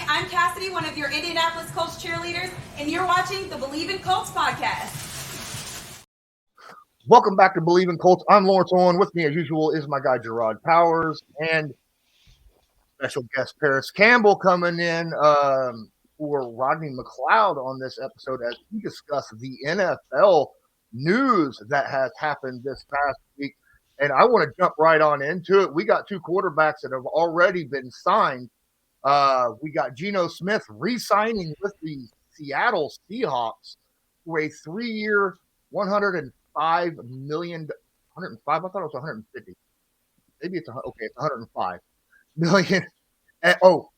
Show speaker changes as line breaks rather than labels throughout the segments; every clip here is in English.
I'm Cassidy, one of your Indianapolis Colts cheerleaders, and you're watching the Believe in Colts podcast.
Welcome back to Believe in Colts. I'm Lawrence Owen. With me, as usual, is my guy Jerraud Powers and special guest Parris Campbell coming in for Rodney McLeod on this episode as we discuss the NFL news that has happened this past week. And I want to jump right on into it. We got two quarterbacks that have already been signed. We got Geno Smith re-signing with the Seattle Seahawks for a 3-year, $105 million. 105? I thought it was 150. Maybe it's okay. It's 105 million. And,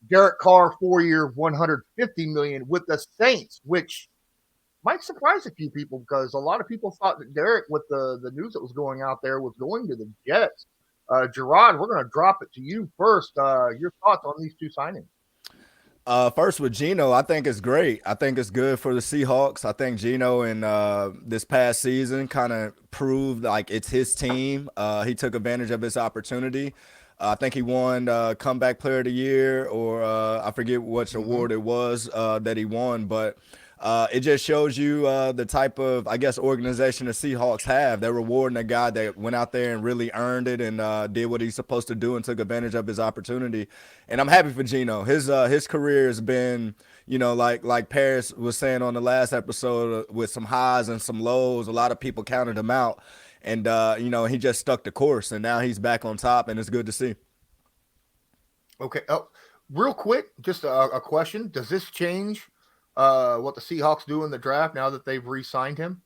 Derek Carr, 4-year, $150 million with the Saints, which might surprise a few people because a lot of people thought that Derek, with the news that was going out there, was going to the Jets. Jerraud, we're going to drop it to you first. Your thoughts on these two signings?
First with Geno, I think it's great. I think it's good for the Seahawks. I think Geno in this past season kind of proved like it's his team. He took advantage of his opportunity. I think he won Comeback Player of the Year, or I forget which award it was that he won, but it just shows you the type of, I guess, organization the Seahawks have. They're rewarding a guy that went out there and really earned it and did what he's supposed to do and took advantage of his opportunity. And I'm happy for Geno. His career has been, like Parris was saying on the last episode, with some highs and some lows. A lot of people counted him out. And, he just stuck the course, and now he's back on top, and it's good to see.
Okay. Oh, real quick, just a question. Does this change what the Seahawks do in the draft now that they've re-signed him?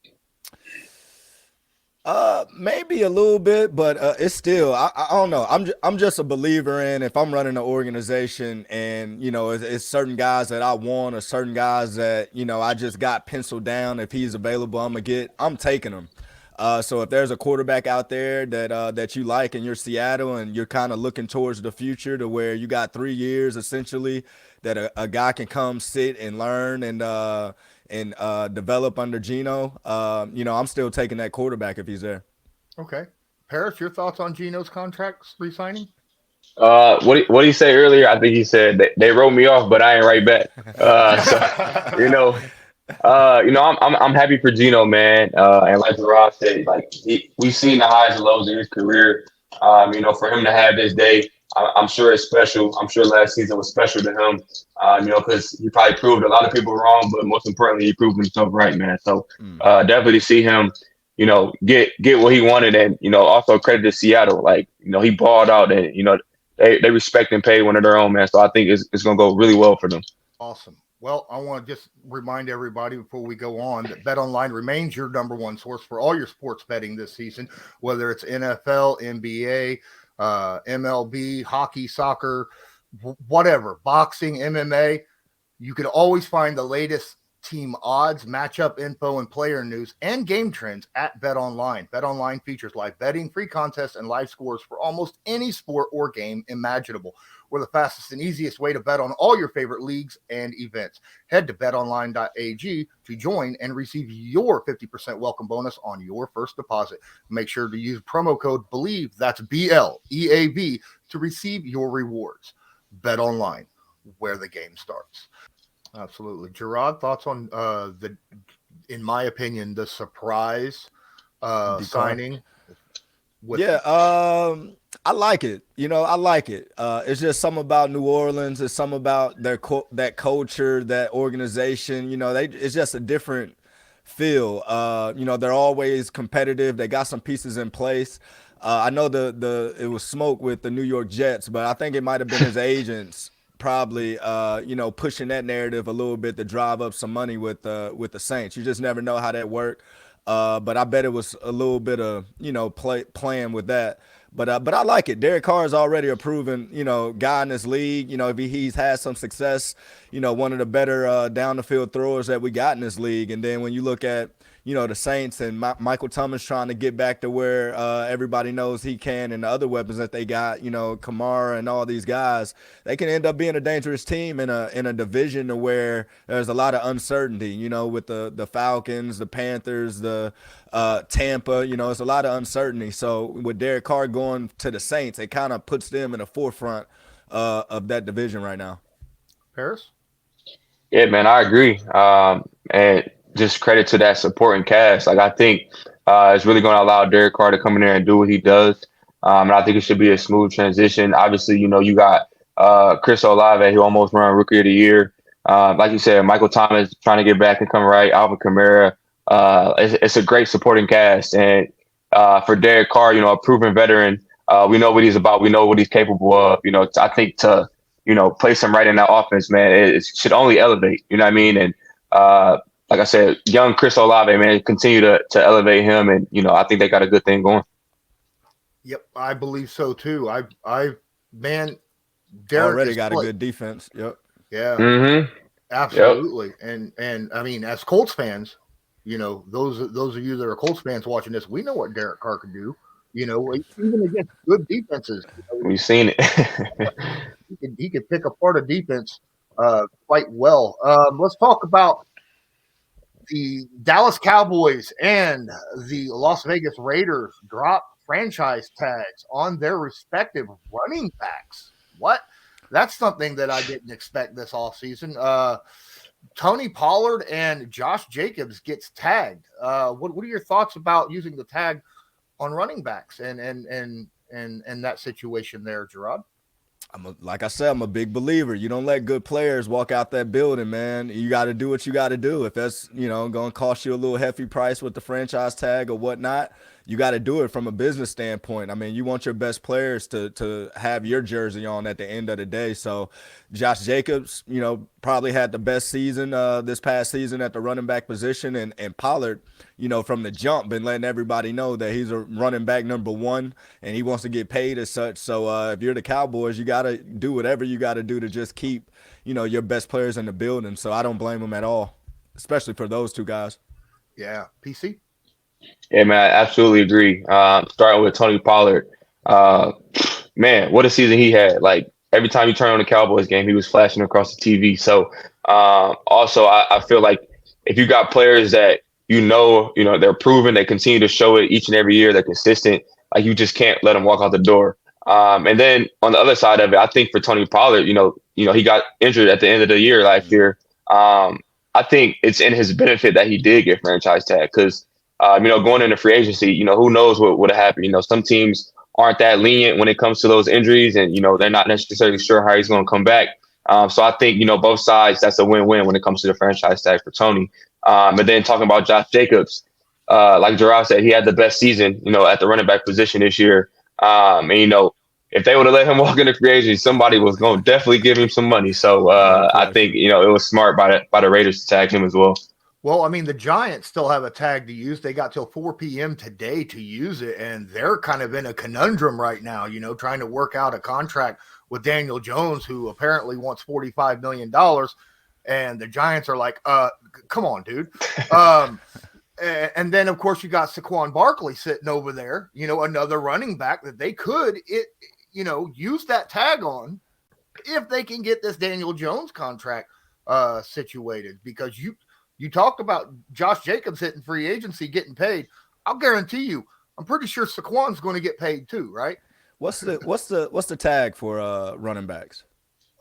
Maybe a little bit, but it's still, I don't know. I'm just a believer in, if I'm running an organization and, it's certain guys that I want or certain guys that, I just got penciled down. If he's available, I'm taking him. So if there's a quarterback out there that you like and you're Seattle and you're kind of looking towards the future to where you got 3 years essentially that a guy can come sit and learn and develop under Geno, I'm still taking that quarterback if he's there.
Okay. Parris, your thoughts on Geno's contract re-signing?
What did he say earlier? I think he said they wrote me off, but I ain't right back. I'm happy for Geno, man. And like Rob said, we've seen the highs and lows in his career. For him to have this day, I'm sure it's special. I'm sure last season was special to him. Because he probably proved a lot of people wrong, but most importantly, he proved himself right, man. So definitely see him, get what he wanted, and also credit to Seattle. He balled out, and they respect and pay one of their own, man. So I think it's gonna go really well for them.
Awesome. Well, I want to just remind everybody before we go on that BetOnline remains your number one source for all your sports betting this season, whether it's NFL, NBA, MLB, hockey, soccer, whatever, boxing, MMA. You can always find the latest team odds, matchup info, and player news and game trends at BetOnline. BetOnline features live betting, free contests, and live scores for almost any sport or game imaginable. We're the fastest and easiest way to bet on all your favorite leagues and events. Head to betonline.ag to join and receive your 50% welcome bonus on your first deposit. Make sure to use promo code BELIEVE, that's BLEAV, to receive your rewards. BetOnline, where the game starts. Absolutely. Jerraud, thoughts on in my opinion, the surprise signing?
I like it. I like it. It's just something about New Orleans. It's something about that culture, that organization. It's just a different feel. They're always competitive. They got some pieces in place. I know it was smoke with the New York Jets, but I think it might have been his agents probably pushing that narrative a little bit to drive up some money with the Saints. You just never know how that worked. But I bet it was a little bit of playing with that. But I like it. Derek Carr is already a proven guy in this league. If he's had some success, one of the better down the field throwers that we got in this league. And then when you look at the Saints and Michael Thomas trying to get back to where everybody knows he can, and the other weapons that they got, Kamara and all these guys, they can end up being a dangerous team in a division where there's a lot of uncertainty, with the Falcons, the Panthers, the Tampa, it's a lot of uncertainty. So with Derek Carr going to the Saints, it kind of puts them in the forefront of that division right now.
Paris?
Yeah, man, I agree. And just credit to that supporting cast. Like, I think it's really going to allow Derek Carr to come in there and do what he does. And I think it should be a smooth transition. Obviously, you got Chris Olave, who almost won Rookie of the Year. Like you said, Michael Thomas trying to get back and come right. Alvin Kamara. It's a great supporting cast. And for Derek Carr, a proven veteran, we know what he's about. We know what he's capable of. I think to place him right in that offense, man, it should only elevate. You know what I mean? And like I said, young Chris Olave, man, continue to elevate him, and I think they got a good thing going.
Yep, I believe so too. Man, Derek
already got a good defense. Yep.
Yeah.
Mm-hmm.
Absolutely. Yep. And I mean, as Colts fans, those of you that are Colts fans watching this, we know what Derek Carr can do. Even against good defenses,
we've seen it.
he could pick apart a defense quite well. Let's talk about the Dallas Cowboys and the Las Vegas Raiders drop franchise tags on their respective running backs. What? That's something that I didn't expect this offseason. Tony Pollard and Josh Jacobs gets tagged. What are your thoughts about using the tag on running backs and that situation there, Jerraud?
Like I said, I'm a big believer. You don't let good players walk out that building, man. You got to do what you got to do. If that's, going to cost you a little hefty price with the franchise tag or whatnot, you got to do it from a business standpoint. I mean, you want your best players to have your jersey on at the end of the day. So Josh Jacobs, probably had the best season this past season at the running back position. And Pollard, from the jump, been letting everybody know that he's a running back number one and he wants to get paid as such. So if you're the Cowboys, you got to do whatever you got to do to just keep, your best players in the building. So I don't blame them at all, especially for those two guys.
Yeah. PC?
Yeah, man, I absolutely agree. Starting with Tony Pollard, man, what a season he had. Like, every time you turn on the Cowboys game, he was flashing across the TV. So also, I feel like if you got players that they're proven, they continue to show it each and every year, they're consistent, like, you just can't let them walk out the door. And then on the other side of it, I think for Tony Pollard, he got injured at the end of the year last year. I think it's in his benefit that he did get franchise tag because going into free agency, who knows what would have happened. Some teams aren't that lenient when it comes to those injuries, and they're not necessarily sure how he's going to come back. So I think both sides, that's a win-win when it comes to the franchise tag for Tony. And then talking about Josh Jacobs, like Jerraud said, he had the best season at the running back position this year. And if they would have let him walk into free agency, somebody was going to definitely give him some money. So I think it was smart by the Raiders to tag him as well.
Well, I mean, the Giants still have a tag to use. They got till 4 p.m. today to use it, and they're kind of in a conundrum right now, trying to work out a contract with Daniel Jones, who apparently wants $45 million, and the Giants are like, come on, dude. And then, of course, you got Saquon Barkley sitting over there, another running back that they could, use that tag on if they can get this Daniel Jones contract situated, because you talked about Josh Jacobs hitting free agency, getting paid. I'll guarantee you, I'm pretty sure Saquon's going to get paid too, right?
What's the tag for running backs?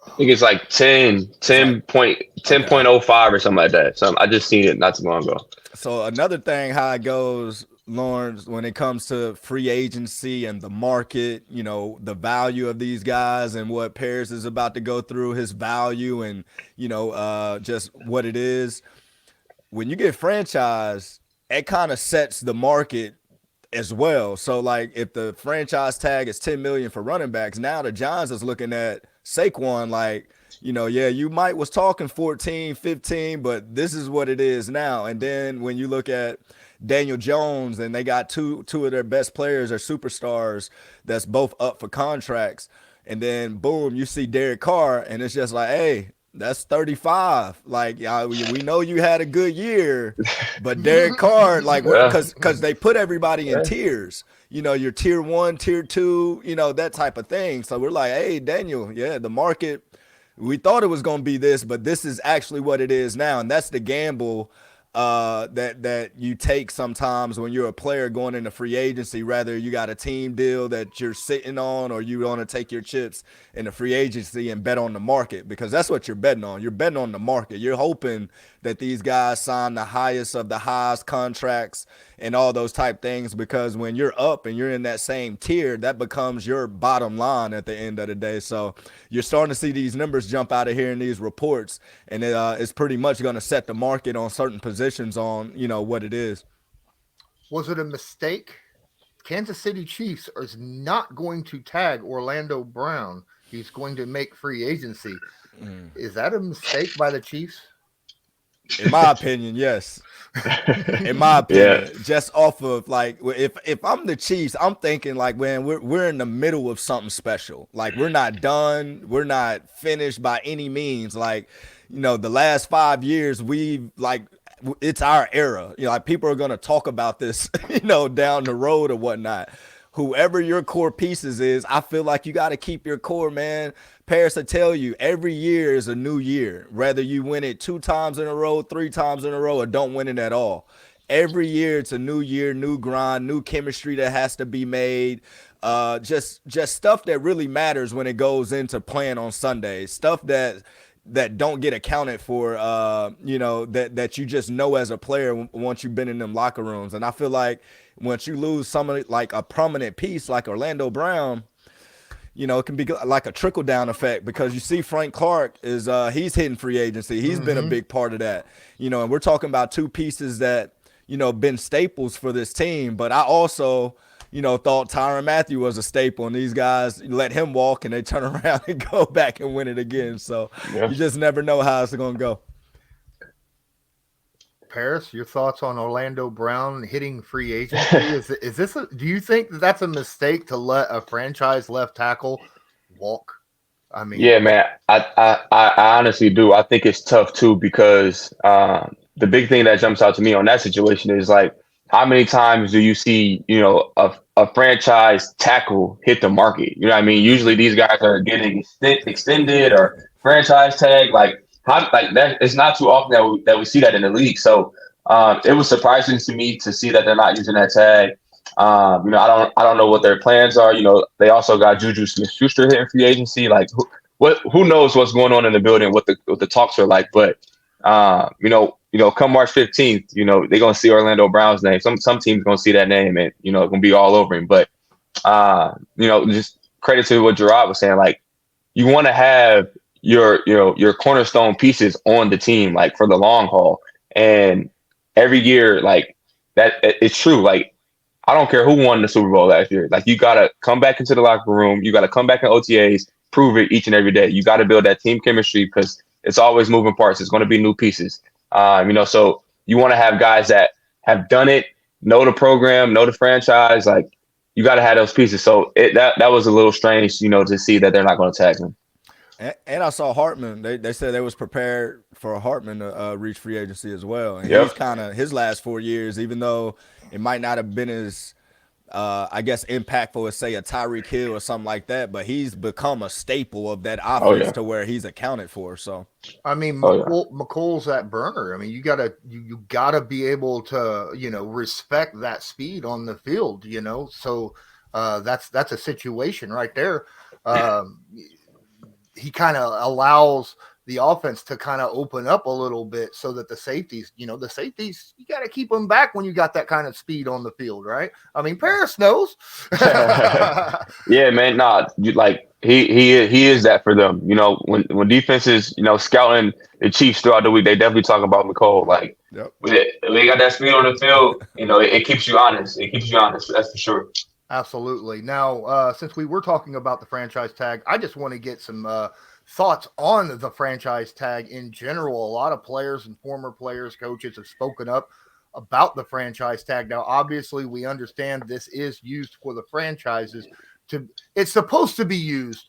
I think it's like 10.05 or something like that. So I just seen it not too long ago.
So another thing, how it goes, Lawrence, when it comes to free agency and the market, the value of these guys and what Parris is about to go through, his value and, just what it is. When you get franchised, it kind of sets the market as well. So, like, if the franchise tag is $10 million for running backs, now the Giants is looking at Saquon like, you might was talking 14, 15, but this is what it is now. And then when you look at Daniel Jones and they got two of their best players or superstars that's both up for contracts, and then boom, you see Derek Carr, and it's just like, hey, that's 35. Like, we know you had a good year, but Derek Carr, like, because they put everybody in tiers, your tier 1, tier 2, that type of thing. So we're like, hey, Daniel, the market, we thought it was going to be this, but this is actually what it is now. And that's the gamble that you take sometimes when you're a player going into free agency. Rather you got a team deal that you're sitting on, or you want to take your chips in the free agency and bet on the market, because that's what you're betting on. You're betting on the market. You're hoping that these guys sign the highest of the highest contracts and all those type things, because when you're up and you're in that same tier, that becomes your bottom line at the end of the day. So you're starting to see these numbers jump out of here in these reports, and it's pretty much going to set the market on certain positions on, what it is.
Was it a mistake? Kansas City Chiefs is not going to tag Orlando Brown. He's going to make free agency. Is that a mistake by the Chiefs?
In my opinion, yes. In my opinion, just off of like, if I'm the Chiefs, I'm thinking like, man, we're in the middle of something special. Like, we're not done, we're not finished by any means. Like, the last 5 years, it's our era. Like, people are gonna talk about this, down the road or whatnot. Whoever your core pieces is, I feel like you got to keep your core, man. Parris will tell you every year is a new year. Whether you win it 2 times in a row, 3 times in a row, or don't win it at all. Every year it's a new year, new grind, new chemistry that has to be made. Just stuff that really matters when it goes into playing on Sundays. Stuff that don't get accounted for, that you just know as a player once you've been in them locker rooms. And I feel like once you lose somebody like a prominent piece like Orlando Brown, it can be like a trickle-down effect, because you see Frank Clark is he's hitting free agency. He's been a big part of that. And we're talking about 2 pieces that, been staples for this team. But I also, thought Tyrann Mathieu was a staple, and these guys let him walk and they turn around and go back and win it again. So you just never know how it's going to go.
Parris, your thoughts on Orlando Brown hitting free agency? Do you think that's a mistake to let a franchise left tackle walk? I mean,
yeah, man, I honestly do. I think it's tough too, because the big thing that jumps out to me on that situation is like, how many times do you see, a franchise tackle hit the market? You know what I mean? Usually these guys are getting extended or franchise tag. Like that, it's not too often that we see that in the league. So it was surprising to me to see that they're not using that tag. I don't know what their plans are. They also got Juju Smith-Schuster hitting free agency. Like, who knows what's going on in the building, what the talks are like. But come March 15th, they're gonna see Orlando Brown's name. Some teams gonna see that name, and it's gonna be all over him. But just credit to what Jerraud was saying. Like, you want to have your cornerstone pieces on the team, like, for the long haul. And every year, like, that, it's true. Like, I don't care who won the Super Bowl last year. Like, you gotta come back into the locker room. You gotta come back in OTAs, prove it each and every day. You gotta build that team chemistry, because it's always moving parts. It's going to be new pieces. So you want to have guys that have done it, know the program, know the franchise. Like, you got to have those pieces. So that was a little strange, to see that they're not going to tag him.
And I saw Hartman. They said they was prepared for Hartman to reach free agency as well. And he's kind of his last 4 years, even though it might not have been as impactful as, say, a Tyreek Hill or something like that, but he's become a staple of that offense to where he's accounted for. So,
I mean, McColl's that burner. I mean, you gotta be able to, respect that speed on the field, So that's a situation right there. He kind of allows the offense to kind of open up a little bit, so that the safeties, you got to keep them back when you got that kind of speed on the field, right? I mean, Parris knows.
Yeah, man. Nah, like he is that for them. When defenses, scouting the Chiefs throughout the week, they definitely talk about McColl. Like, when they got that speed on the field, it keeps you honest. It keeps you honest. That's for sure.
Absolutely. Now, since we were talking about the franchise tag, I just want to get some thoughts on the franchise tag in general. A lot of players and former players, coaches have spoken up about the franchise tag. Now, obviously, we understand this is used for the franchises. It's supposed to be used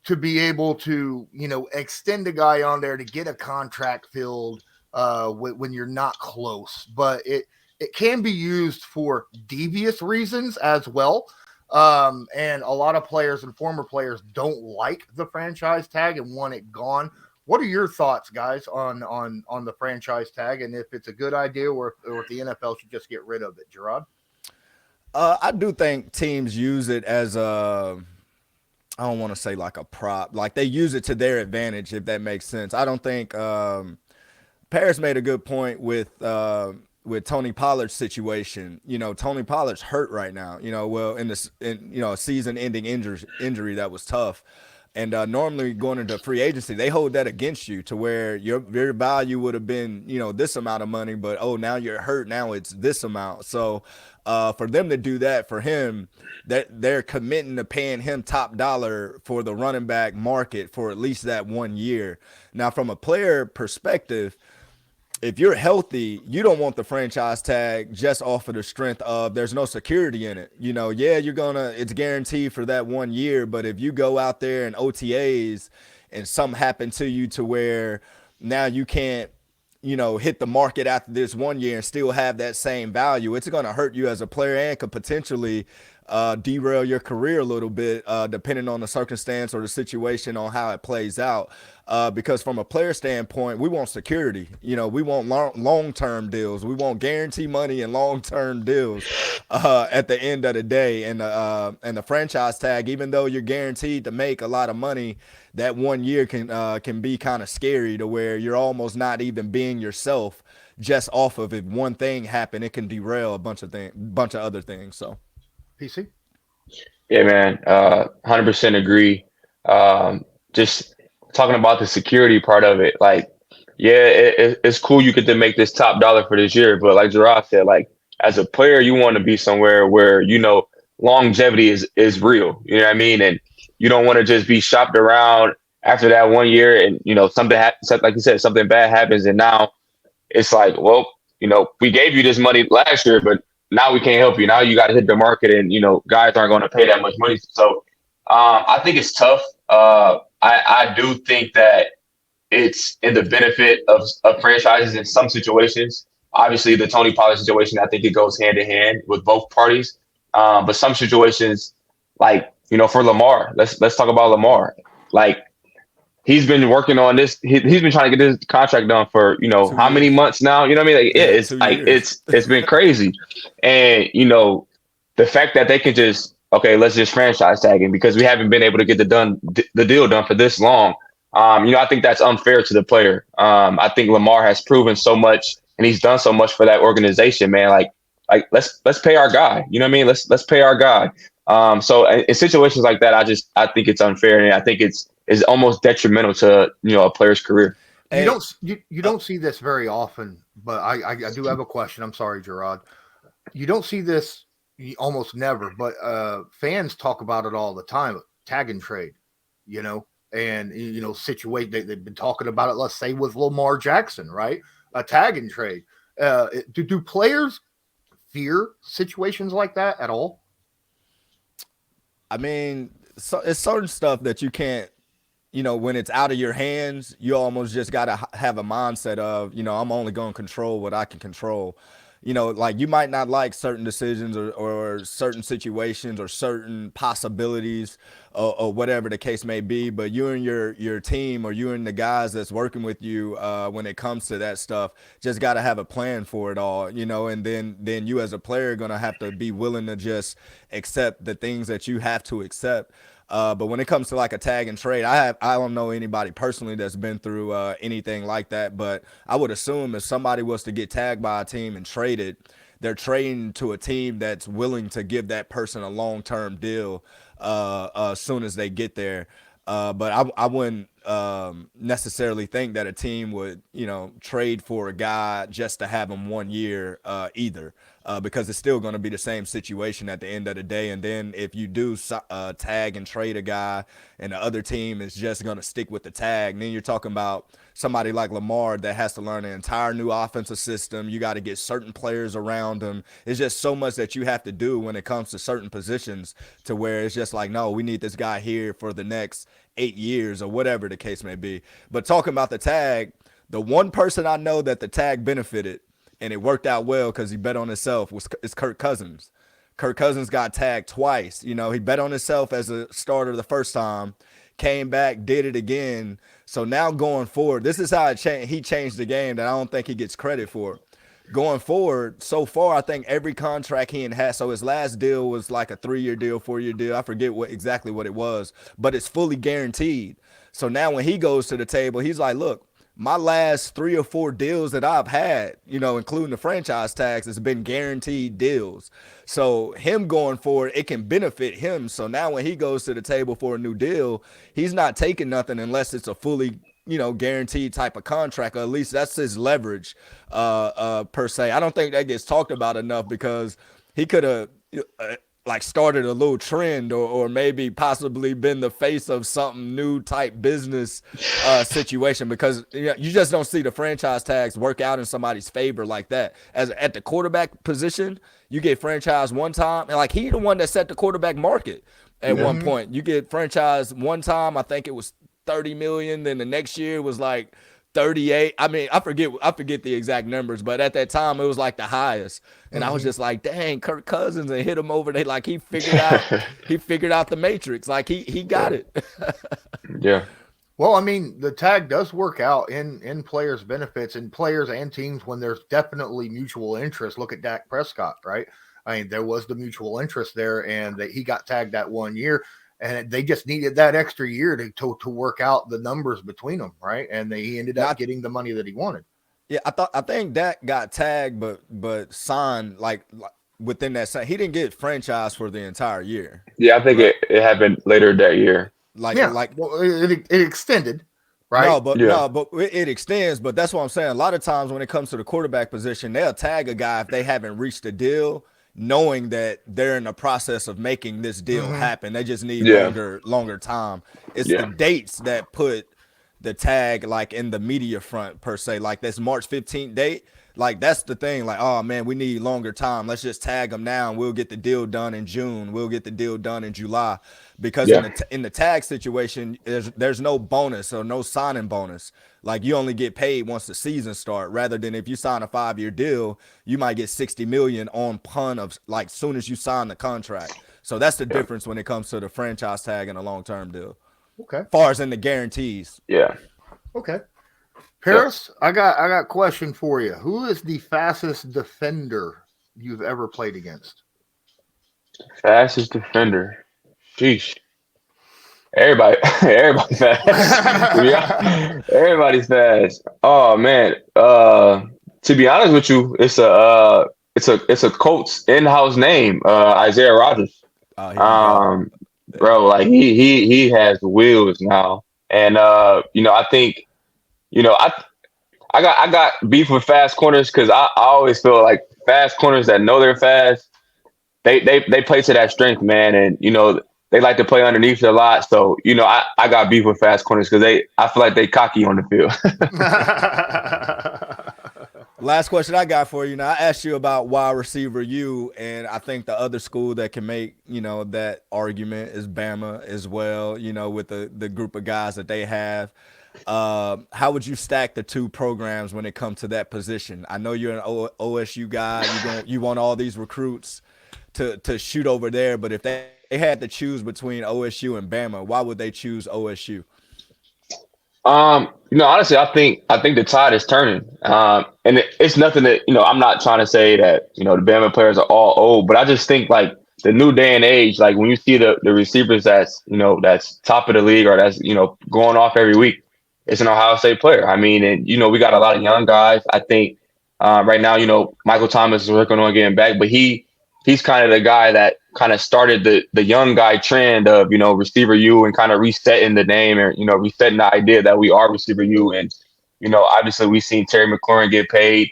to be able to, extend a guy on there to get a contract filled when you're not close. But it can be used for devious reasons as well. And a lot of players and former players don't like the franchise tag and want it gone. What are your thoughts, guys, on the franchise tag, and if it's a good idea or if the NFL should just get rid of it? Jerraud?
I do think teams use it as I don't want to say like a prop. Like they use it to their advantage, if that makes sense. I don't think Parris made a good point with Tony Pollard's situation. You know, Tony Pollard's hurt right now. You know, well in a season-ending injury that was tough. And normally going into free agency, they hold that against you to where your value would have been, you know, this amount of money, but now you're hurt. Now it's this amount. So for them to do that for him, they're committing to paying him top dollar for the running back market for at least that 1 year. Now, from a player perspective, if you're healthy, you don't want the franchise tag just off of the strength of there's no security in it. You know, yeah, it's guaranteed for that 1 year, but if you go out there in OTAs and something happened to you to where now you can't, you know, hit the market after this 1 year and still have that same value, it's going to hurt you as a player and could potentially derail your career a little bit, depending on the circumstance or the situation on how it plays out. Because from a player standpoint, we want security. You know, we want long-term deals. We want guarantee money and long-term deals at the end of the day. And the franchise tag, even though you're guaranteed to make a lot of money, that 1 year can be kind of scary to where you're almost not even being yourself just off of if one thing happened, it can derail a bunch of other things. So.
PC?
Yeah, man. 100% agree. Just talking about the security part of it, like, yeah, it's cool you get to make this top dollar for this year, but like Jerraud said, like as a player, you want to be somewhere where, you know, longevity is real. You know what I mean? And you don't want to just be shopped around after that 1 year and, you know, something happens, like you said, something bad happens. And now it's like, well, you know, we gave you this money last year, but now we can't help you. Now you got to hit the market, and you know guys aren't going to pay that much money. So I think it's tough. I do think that it's in the benefit of franchises in some situations. Obviously, the Tony Pollard situation, I think it goes hand in hand with both parties. But some situations, like, you know, for Lamar, let's talk about Lamar. Like, he's been working on this. He's been trying to get this contract done for, you know, how many months now? You know what I mean? Like, it's like it's been crazy. And, you know, the fact that they can just, okay, let's just franchise tag him because we haven't been able to get the deal done for this long. You know, I think that's unfair to the player. I think Lamar has proven so much and he's done so much for that organization, man. Like let's pay our guy. You know what I mean? Let's pay our guy. So in situations like that, I think it's unfair, and I think it's almost detrimental to, you know, a player's career.
You don't see this very often, but I do have a question. I'm sorry, Jerraud. You don't see this almost never, but fans talk about it all the time. Tag and trade, you know, and you know, they've been talking about it. Let's say with Lamar Jackson, right? A tag and trade. Do players fear situations like that at all?
I mean, it's certain stuff that you can't, you know, when it's out of your hands, you almost just got to have a mindset of, you know, I'm only going to control what I can control. You know, like you might not like certain decisions or certain situations or certain possibilities or whatever the case may be, but you and your team or you and the guys that's working with you when it comes to that stuff just got to have a plan for it all, you know, and then you as a player are going to have to be willing to just accept the things that you have to accept. But when it comes to like a tag and trade, I don't know anybody personally that's been through anything like that. But I would assume if somebody was to get tagged by a team and traded, they're trading to a team that's willing to give that person a long-term deal as soon as they get there. But I wouldn't necessarily think that a team would, you know, trade for a guy just to have him 1 year either. Because it's still going to be the same situation at the end of the day. And then if you do tag and trade a guy and the other team is just going to stick with the tag, then you're talking about somebody like Lamar that has to learn an entire new offensive system. You got to get certain players around him. It's just so much that you have to do when it comes to certain positions to where it's just like, no, we need this guy here for the next 8 years or whatever the case may be. But talking about the tag, the one person I know that the tag benefited and it worked out well because he bet on himself is Kirk Cousins. Kirk Cousins got tagged twice. You know, he bet on himself as a starter the first time, came back, did it again. So now going forward, this is how he changed the game that I don't think he gets credit for. Going forward, so far, I think every contract he has, so his last deal was like a 3-year deal, 4-year deal. I forget exactly what it was, but it's fully guaranteed. So now when he goes to the table, he's like, look, my last 3 or 4 deals that I've had, including the franchise tags, has been guaranteed deals. So him going forward, it can benefit him. So now when he goes to the table for a new deal, he's not taking nothing unless it's a fully guaranteed type of contract, or at least that's his leverage per se. I don't think that gets talked about enough because he could have started a little trend or maybe possibly been the face of something new type business situation, because you just don't see the franchise tags work out in somebody's favor like that. As at the quarterback position, you get franchised one time, and he the one that set the quarterback market at one point. You get franchised one time, I think it was 30 million, then the next year was like 38. I mean, I forget the exact numbers, but at that time it was like the highest. And I was just like, dang, Kirk Cousins, and hit him over there. Like he figured out the matrix. Like he got it.
Yeah.
Well, I mean, the tag does work out in players' benefits and players and teams when there's definitely mutual interest. Look at Dak Prescott, right? I mean, there was the mutual interest there, and he got tagged that 1 year. And they just needed that extra year to work out the numbers between them, right? And he ended up getting the money that he wanted.
Yeah, I think Dak got tagged, but signed like within that. He didn't get franchised for the entire year.
Yeah, I think it happened later that year.
It extended, right?
No, but it extends. But that's what I'm saying. A lot of times when it comes to the quarterback position, they'll tag a guy if they haven't reached a deal, knowing that they're in the process of making this deal happen. They just need longer time. It's the dates that put the tag in the media front per se. Like this March 15th date, that's the thing. Like, oh man, we need longer time. Let's just tag them now and we'll get the deal done in June. We'll get the deal done in July. Because in the tag situation, there's no bonus or no signing bonus. Like you only get paid once the season starts, rather than if you sign a 5-year deal, you might get $60 million on pun of soon as you sign the contract. So that's the difference when it comes to the franchise tag and a long-term deal.
Okay.
As far as in the guarantees.
Yeah.
Okay. Parris, I got a question for you. Who is the fastest defender you've ever played against?
Fastest defender. Sheesh. Everybody's fast. Yeah. Everybody's fast. Oh man. To be honest with you, it's a Colts in-house name, Isaiah Rodgers. Bro, he has wheels now. And I think, I got beef with fast corners because I always feel like fast corners that know they're fast, they play to that strength, man. And they like to play underneath a lot. So, I got beef with fast corners because I feel like they cocky on the field.
Last question I got for you. Now, I asked you about wide receiver U, and I think the other school that can make, that argument is Bama as well, with the group of guys that they have. How would you stack the two programs when it comes to that position? I know you're an OSU guy. You want all these recruits to shoot over there, but if they had to choose between OSU and Bama, why would they choose OSU?
Honestly, I think the tide is turning. And it's nothing that, I'm not trying to say that, the Bama players are all old, but I just think the new day and age, when you see the receivers that's top of the league or that's, going off every week, it's an Ohio State player. I mean, and, we got a lot of young guys. I think right now, Michael Thomas is working on getting back, but he's kind of the guy that kind of started the young guy trend of, receiver U and kind of resetting the name and, resetting the idea that we are receiver U. And, obviously we've seen Terry McLaurin get paid.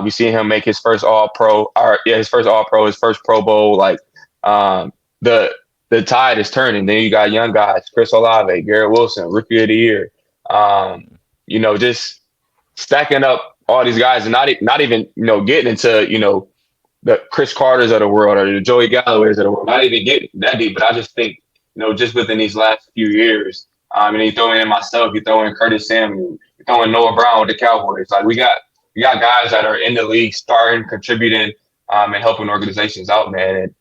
We've seen him make his first All-Pro, his first All-Pro, his first Pro Bowl. The tide is turning. Then you got young guys, Chris Olave, Garrett Wilson, Rookie of the Year. Just stacking up all these guys and not even, getting into, the Chris Carters of the world or the Joey Galloway's of the world. Not even getting that deep, but I just think, just within these last few years, and you throw in myself, you throw in Curtis Samuel, you throw in Noah Brown with the Cowboys. We got guys that are in the league starting, contributing, and helping organizations out, man. And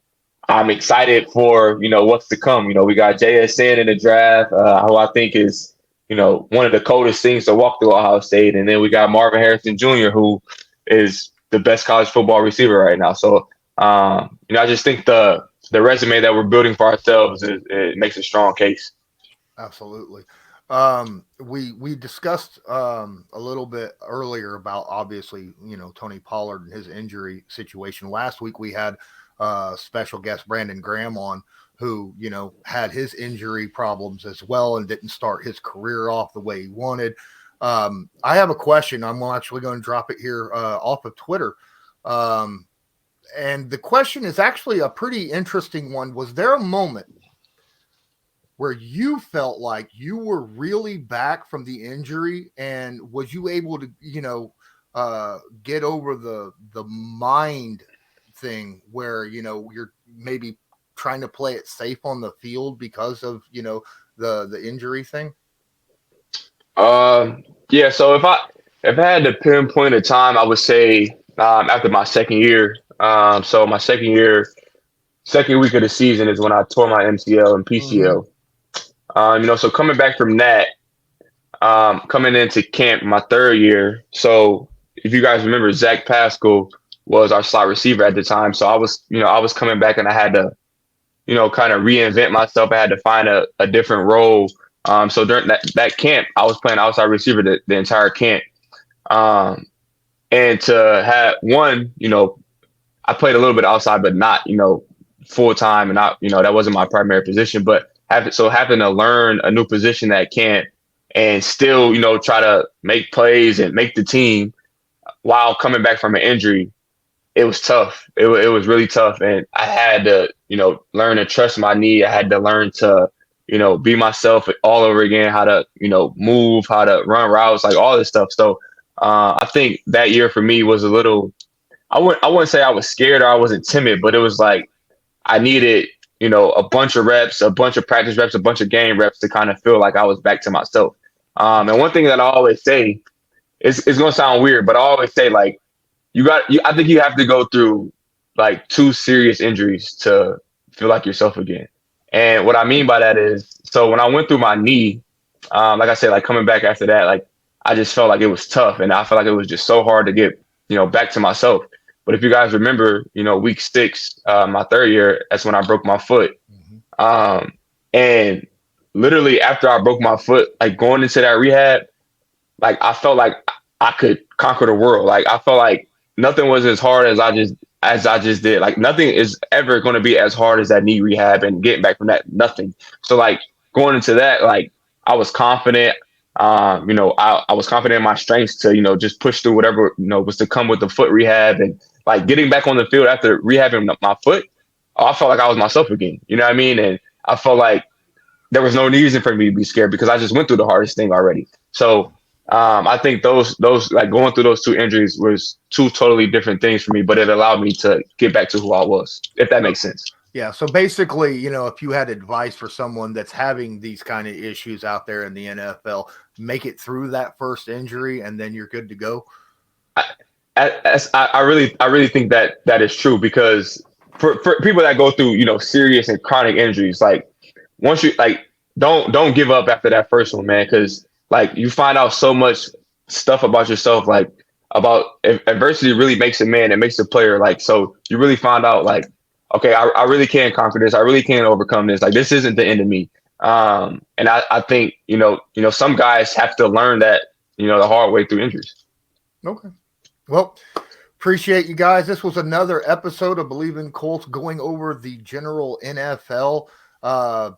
I'm excited for, what's to come. We got JSN in the draft, who I think is one of the coldest things to walk through Ohio State. And then we got Marvin Harrison Jr., who is the best college football receiver right now. So, I just think the resume that we're building for ourselves it makes a strong case.
Absolutely. We discussed a little bit earlier about obviously, Tony Pollard and his injury situation. Last week we had special guest Brandon Graham on, who, had his injury problems as well and didn't start his career off the way he wanted. I have a question. I'm actually going to drop it here off of Twitter. And the question is actually a pretty interesting one. Was there a moment where you felt like you were really back from the injury, and was you able to, get over the mind thing where, you're maybe trying to play it safe on the field because of, the injury thing?
Yeah. So if I had to pinpoint a time, I would say after my second year. So my second week of the season is when I tore my MCL and PCL. So coming back from that, coming into camp my third year. So if you guys remember, Zach Pascal was our slot receiver at the time. So I was coming back and I had to, kind of reinvent myself. I had to find a different role. So during that camp, I was playing outside receiver the entire camp. And to have one, I played a little bit outside, but not, full time, and not, that wasn't my primary position. But having to learn a new position at camp and still, try to make plays and make the team while coming back from an injury, it was tough. It was really tough. And I had to, learn to trust my knee. I had to learn to, be myself all over again, how to, move, how to run routes, like all this stuff. So I think that year for me was a little, I wouldn't say I was scared or I wasn't timid, but it was like I needed, a bunch of reps, a bunch of practice reps, a bunch of game reps to kind of feel like I was back to myself. And one thing that I always say is, it's going to sound weird, but I always say, like, I think you have to go through like 2 serious injuries to feel like yourself again. And what I mean by that is, so when I went through my knee, like I said, like coming back after that, like I just felt like it was tough, and I felt like it was just so hard to get, back to myself. But if you guys remember, week 6, my third year, that's when I broke my foot. And literally after I broke my foot, like going into that rehab, like I felt like I could conquer the world. Like I felt like nothing was as hard as I just did. Like nothing is ever going to be as hard as that knee rehab and getting back from that. Nothing. So like going into that, like I was confident. I was confident in my strengths to, just push through whatever, was to come with the foot rehab, and like getting back on the field after rehabbing my foot. I felt like I was myself again. You know what I mean? And I felt like there was no reason for me to be scared because I just went through the hardest thing already. So I think those like going through those 2 injuries was 2 totally different things for me, but it allowed me to get back to who I was, if that makes sense.
Yeah. So basically, if you had advice for someone that's having these kind of issues out there in the NFL, make it through that first injury and then you're good to go.
I really think that is true, because for people that go through, serious and chronic injuries, like once you don't give up after that first one, man, because like you find out so much stuff about yourself, like about adversity really makes a man, it makes a player. Like, so you really find out like, okay, I really can conquer this. I really can overcome this. Like, this isn't the end of me. And I think, some guys have to learn that, the hard way through injuries.
Okay. Well, appreciate you guys. This was another episode of Believe in Colts, going over the general NFL,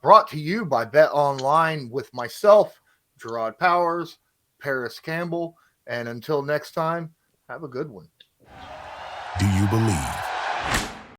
brought to you by Bet Online with myself, Jerraud Powers, Parris Campbell. And until next time, have a good one.
Do you believe?